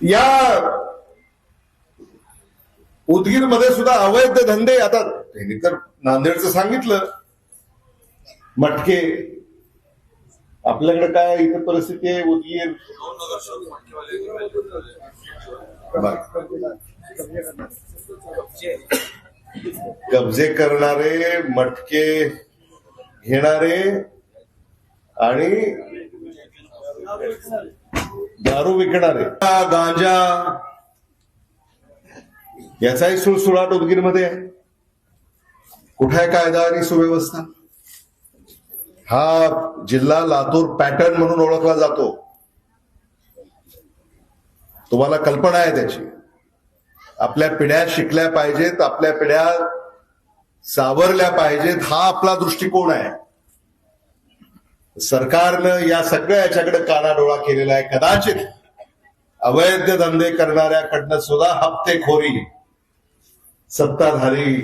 या उदगीरमध्ये सुद्धा अवैध धंदे, आता त्यांनी तर नांदेडचं सांगितलं, मटके. आपल्याकडे काय इथं परिस्थिती आहे उदगीर, कब्जे करणारे, मटके घेणारे आणि दारू विकणारे, गांजा, याचाही सुळसुळाट उदगीरमध्ये आहे. कुठे आहे कायदा आणि सुव्यवस्था? हा जिल्हा लातूर पॅटर्न म्हणून ओळखला जातो. तुम्हाला कल्पना आहे त्याची. आपल्या पिढ्या शिकल्या पाहिजेत, आपल्या पिढ्या सावरल्या पाहिजेत, हा आपला दृष्टिकोन आहे. सरकारनं या सगळ्या याच्याकडे कानाडोळा केलेला आहे. कदाचित अवैध धंदे करणाऱ्याकडनं सुद्धा हप्तेखोरी सत्ताधारी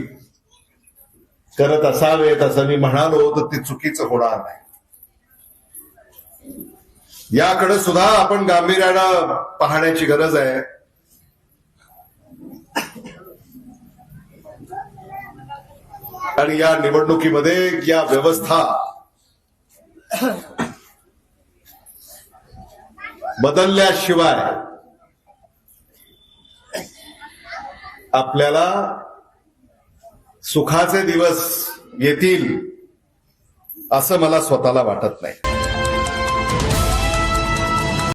करत असावेत असं मी म्हणालो तर ते चुकीचं होणार नाही. याकडे सुद्धा आपण गांभीर्यानं पाहण्याची गरज आहे. आणि या निवडणुकीमध्ये या व्यवस्था बदलल्याशिवाय आपल्याला सुखाचे दिवस येतील असं मला स्वतःला वाटत नाही.